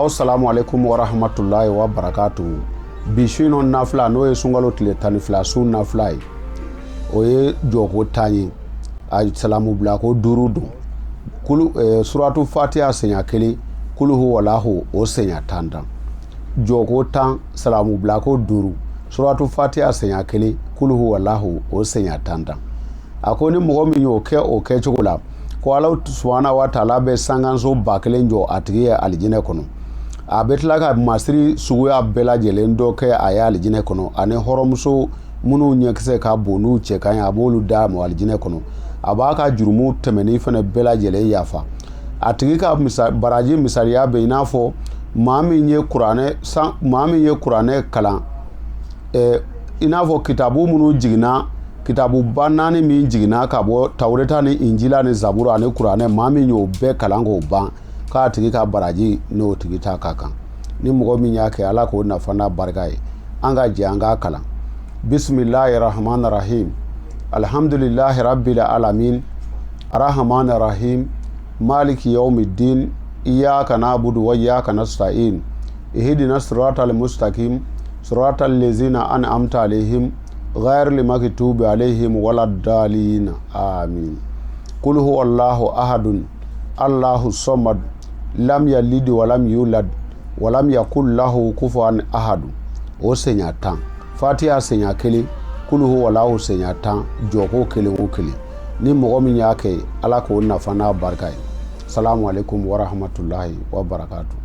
Assalamu alaikum wa rahmatullahi wa barakatuh. Bishino nafila no ye sungalo tile tanifila sun nafila o ye joko tanyi a salamu bila ko durudu kulu suratu fatiha senya keli kulu huwallahu o senya tanda joko tan salamu bila ko duru suratu fatiha senya keli kulu huwallahu o senya tanda akoni mogo min yo ke o ke chokola ko Allah subhanahu wa ta'ala be sanganso bakelen jo atiye aljine kono a betla ka masiri suguya bela jelen do ke aya aljine kono ane horomuso munu nyekse ka bonu che kan abolu da mo aljine kono abaka jurumu temeni fene bela jele yafa atigi ka baraji misaliya be inafo mami nye qur'ane kala inafo kitabu munu jigna kitabu banani min jigna ka bo tawreta ni injila ni zabura ni qur'ane mami nyo be kalango ba ka tigi ka baraji no tigi ta kaka ni mogo min yake ala ko na fana barkai anga je anga kala bismillahir rahmanir rahim alhamdulillahi rabbil alamin arrahmanir rahim maliki yawmiddin iyyaka na'budu wa iyyaka nasta'in ihdinas siratal mustaqim siratal ladzina an'amta alaihim ghayril maghdubi alaihim waladdallin amin qul huwallahu ahadun allahu samad lam yalid wa lam yulad wa lam yakul lahu kufuwan ahad o senya tan fatiha senya kele kulu huwallahu senya tan joko kele o kele ni mogo min yake ala ko na fana barkai. Assalamu alaikum wa rahmatullahi wa barakatuh.